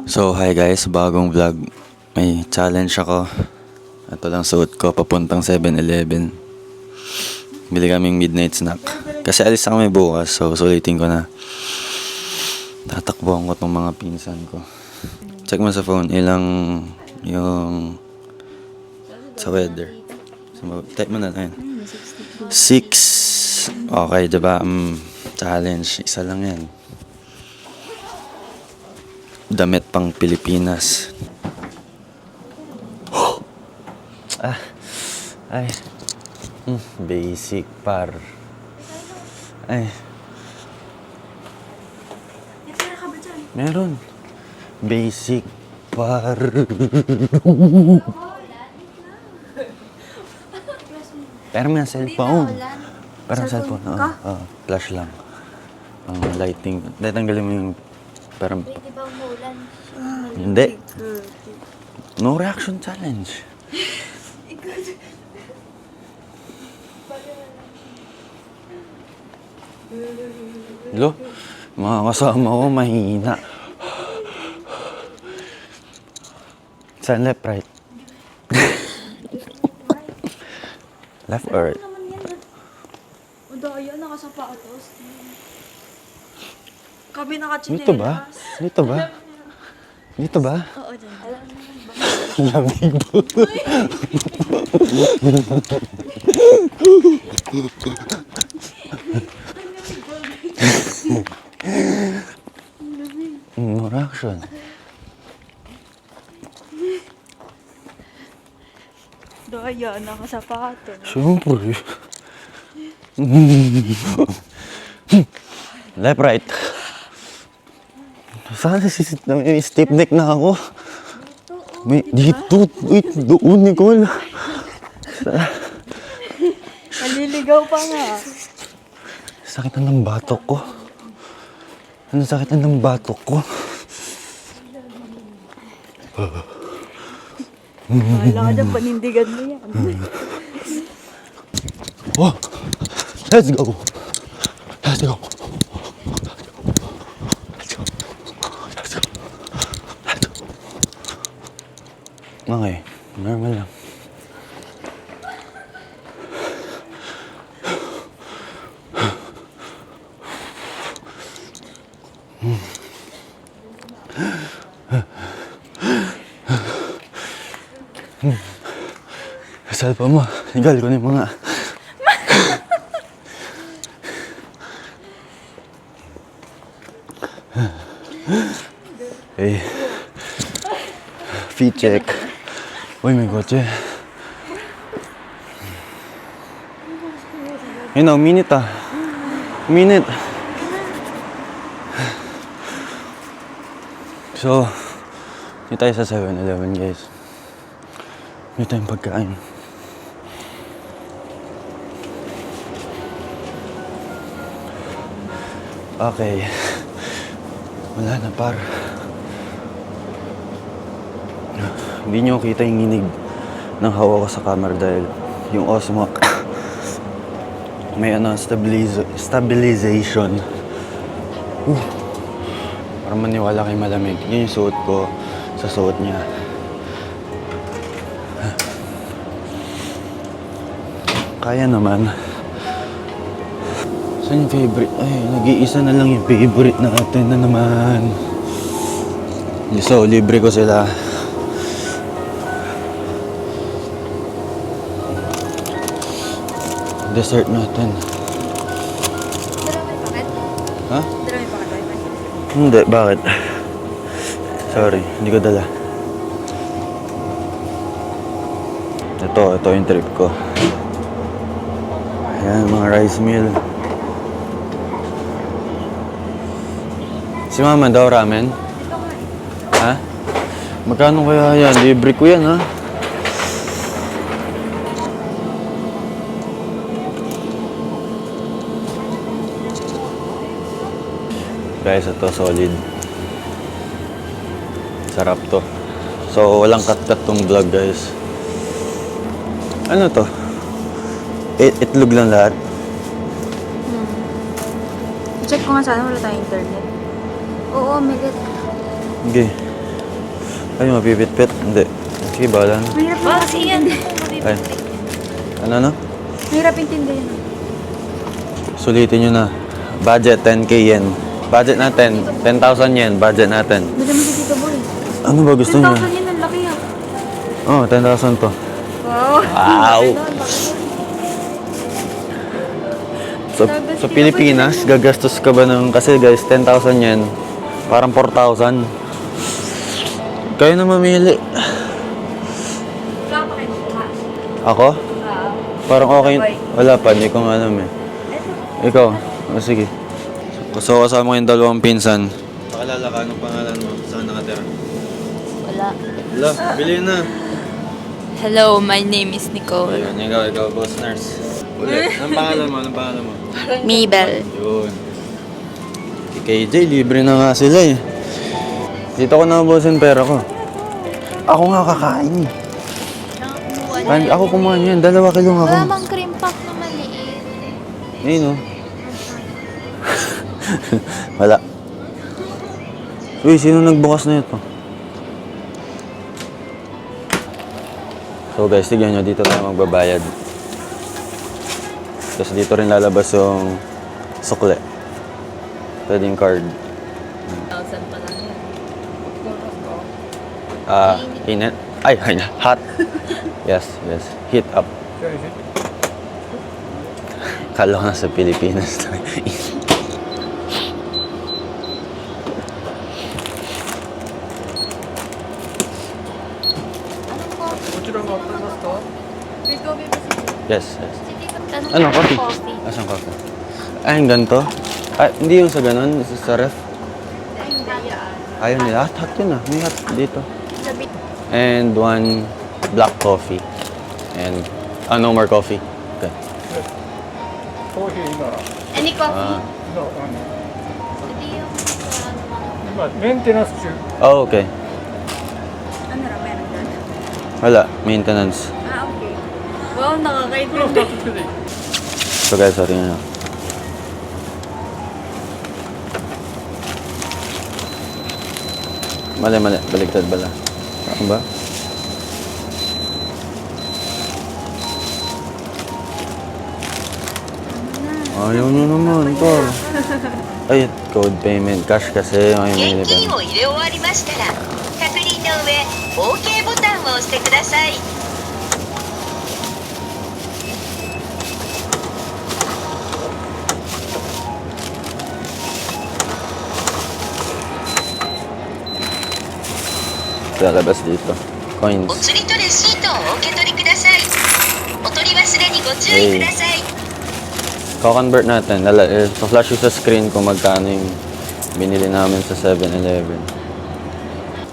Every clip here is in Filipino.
So hi guys, bagong vlog. May challenge ako. Ito lang suot ko, papuntang 7-Eleven. Bili kaming midnight snack. Kasi alis kami bukas, so sulitin ko na. Tatakbuhan ko tong mga pinsan ko. Check mo sa phone, ilang yung sa weather. So, type mo na lang yan. 6. Okay, diba? Challenge, isa lang yan. Damit pang Pilipinas. Ay. Basic par. Ay. Meron. Basic par. Pero may cellphone. Parang cellphone. Flash lang. Ang lighting. Dahil tanggalin mo yung parang... Pwede ba umulan? Hindi. No reaction challenge. Hello? Mga kasama ko mahina. Saan left, right? Left or right? O daya, nakasapatos. Kami nakachinelas. Dito ba? Dito ba? Dito ba? Oo, dyan. Lamig po. No reaction. Daya, nakasapatos. Siyempre. Left, right. Sana sisit na may stiff neck na ako. May dito. Wait, doon, Nicole. Naliligaw pa nga. Sakit na ng batok ko. Ano sakit na ng batok ko? Kala ka dyan, panindigan mo yan. Oh! Let's go! Let's go! Okay, normal lang. Cellphone mo, igal ko na yung mga... Hey, feet check. Uy, may kotse. Yun na, minute ah. Minute. So, dito tayo sa 7-Eleven guys. Dito tayong pagkain. Okay. Wala na par. Hindi nyo kita yung nginig ng hawa ko sa camera dahil yung Osmo may stabilization. Para maniwala kayo malamig. Yun yung suot ko sa suot niya. Kaya naman. Saan yung favorite? Ay, nag-iisa na lang yung favorite natin na naman. So, libre ko sila. Dessert natin. Dara may paket? Ha? Dara may paket? Hindi, bakit? Sorry, hindi ko dala. Ito yung trip ko. Ayan, mga rice meal. Si Mama daw ramen? Ha? Magkano kaya yan? Libre ko yan, ha? Guys, ito solid. Sarap to. So, walang cut-cut tong vlog, guys. Ano to? Itlog lang lahat. Check ko nga sana wala tayong internet. Oo, may get. Okay. Ay, mapipit-pit. Hindi. Sige, bahala na. Mahirap na kasi yan. Ay. Ano? Mahirap intindihin. Sulitin nyo na. Budget, 10k yen. Budget natin, 10,000 yen. Budget natin. Madami si Tito Boy. Ano ba gusto nyo? 10,000 yan, ang laki ah. Oh, 10,000 to. Wow. Wow! Sa Pilipinas, gagastos ka ba ng... Kasi guys, 10,000 yen. Parang 4,000. Kayo na mamili. Ikaw pa kayo kuha. Ako? Parang okay. Wala pa, hindi ko nga alam eh. Ikaw? O sige. So, kasama ko yung dalawang pinsan. Pakalala ka, anong pangalan mo? Saan nakatira? Wala. Wala, bilhin na. Hello, my name is Nicole. Ayun, ikaw, boss nurse. Ulit, anong pangalan mo? Mabel. Yun. Si KJ, libre na nga sila eh. Dito ko nabusin pera ko. Ako nga kakain eh. Ako kumuha niyan, 2 kilo nga ako. Wala mang cream puff na maliit. Ayun oh. Wala. Uy, sino nagbukas na ito? So guys, tignan nyo, dito tayo magbabayad. Tapos dito rin lalabas yung sukle. Pwedeng card. 1,000 pa lang yan. Init. Ay, hot. Yes. Heat up. Kala ko nasa Pilipinas. Yes. Ano, coffee? Asan coffee? Ay, yung ganito? Ay, hindi yung sa ganun, sa ref. Ayaw nila. Hot yun ah. May hot dito. And 1 black coffee. And, no more coffee. Okay. Any coffee? Oh, okay. Ano na, meron dyan? Wala. Maintenance. Okay. Wow, nakakaintindi. So guys, sorry na. Mali. Baligtad bala. Ano ba? Ayaw nyo naman, ito. Ay, code payment. Cash kasi. May 現 mili 金を入れ終わりましたら確認の上 OK ボタンを押してください。 Lalabas dito. お Coins. 釣りとレシートをお受け取りください。お取り忘れにご注意ください。 Ko-convert natin. Pa-flash yung sa screen kung magkano yung binili namin sa 7-Eleven.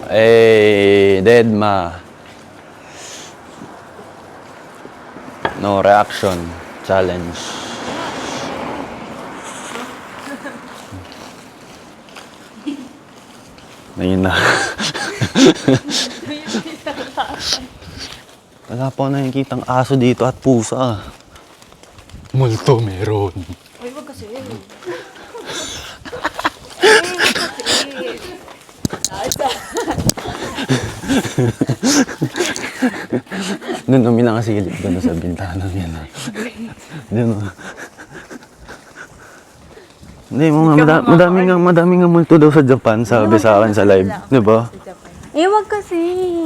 Hey, Deadma. No reaction. Challenge. Ayun na. Wala pa ako nakikitang aso dito at pusa. Multo meron. Uy, wag kasi. Doon umilang kasi gilip doon sa bintana yan. Doon. Hindi mo nga, madaming nga multo daw sa Japan, sabi sa akin sa live. Di ba? Eh, wag kasi.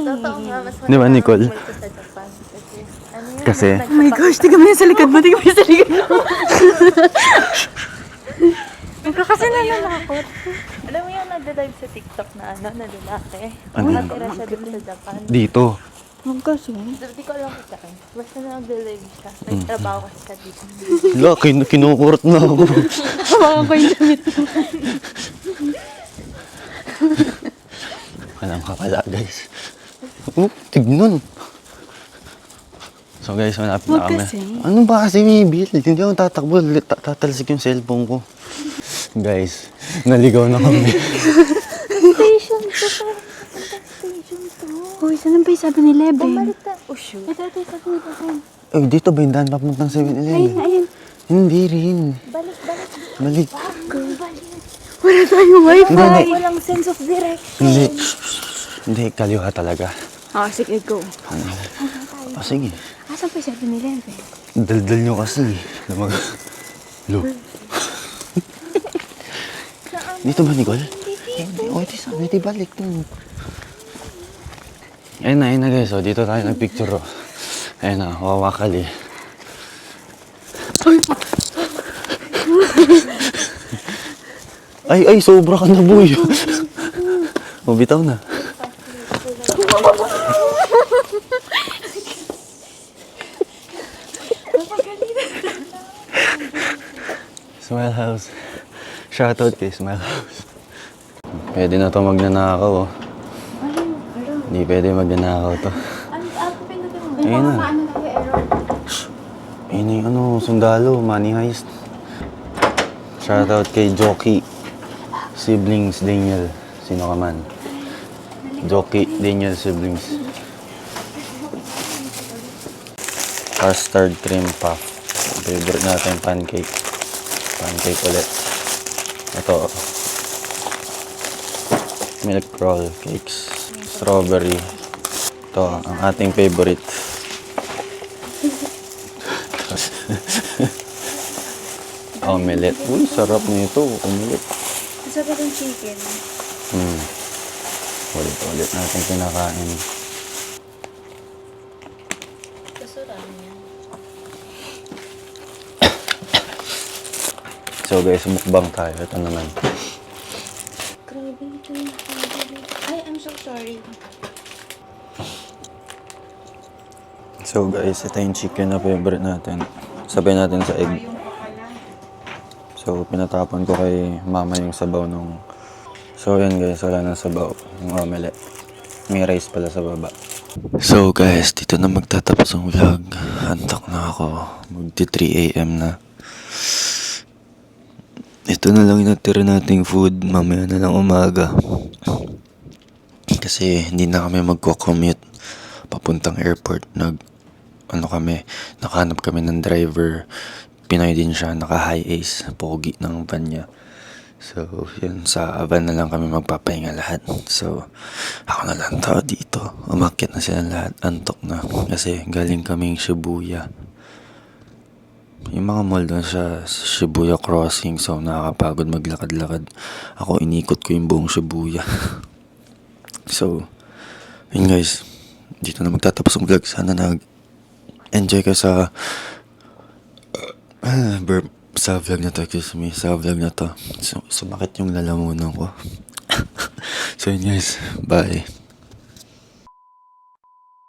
Totoo nga, mas Di ba, Nicole? malito sa Japan. Kasi, Oh my gosh, tignan mo yan sa likod mo. Tignan mo yan sa likod mo. Kasi nananakot. Alam mo yung nagda-live sa TikTok na na lalaki? Ano? Natira siya dun sa Japan. dito. Wag kasi. Hindi ko alam kung saan. Basta nagda-live siya. Nagtrabaho kasi siya dito. Wala, kinukurot na ako. Hawakan ko yung damit mo. Walang kapala, guys. Tignan. So guys, malapit na Wag kami. kasi. Ano ba kasi may bill? Hindi ako tatakbo. Tatalsik yung cellphone ko. Guys, naligaw na kami. Station to. Station to. Uy, saan ba yung 7-Eleven? Bumalik na. Oh, shoot. Ito, 7-Eleven. Eh, dito ba yung daan papuntang 7-Eleven? Ayun. Hindi rin. Hindi, kaliwa talaga. Sige, go. O sige. Asan pa yung 7-Eleven? Daldal nyo kasi. Lumag... Lo. Dito ba, Nicole? Hindi. O, ito saan? Ito balik to. Ayun na guys. O, dito tayo nagpicture. O. Ayun na, wawakali. Ay, sobra ka na, boy. O, bitaw na. Smile House. Shoutout kay Smile House. Pwede na to magnanakaw, oh. Hindi pwede magnanakaw to. Ayun na. Ayun na yung sundalo, money heist. Shoutout kay Jockey. Siblings Daniel. Sino ka man? Jockey, Daniel siblings. Custard cream puff. Favorite natin pancake. Pancake ulit. Ito. Milk roll cakes. Strawberry. Ito, ang ating favorite. Omelette. Uy, sarap nito. Omelette. Masarap yung chicken. Ulit natin kinakain. So guys, mukbang tayo. Ito naman. Grabe ito yung Ay, I'm so sorry. So guys, ito yung chicken na favorite natin. Sabay natin sa egg. So, pinatapon ko kay mama yung sabaw nung... So, yan guys, wala nang sabaw. Yung omelette. May rice pala sa baba. So guys, dito na magtatapos ang vlog. Antok na ako. Magti 3 AM na. Ito na lang yung natira nating food. Mamaya na lang umaga. Kasi hindi na kami magko-commute papuntang airport. Nakahanap kami ng driver. Pinoy din siya, naka-high ace, pogi ng van niya. So, yun, sa van na lang kami magpapahinga lahat. So, ako na lang tao dito. Umakyat na sila lahat, antok na. Kasi galing kaming Shibuya. Yung mga mall doon sa Shibuya Crossing, so nakakapagod maglakad-lakad. Ako, inikot ko yung buong Shibuya. So, yun guys, dito na magtatapos ang vlog. Sana nag-enjoy ka sa sa vlog na to, sa vlog na to. So, sumakit yung lalamunan ko. So yun guys, bye.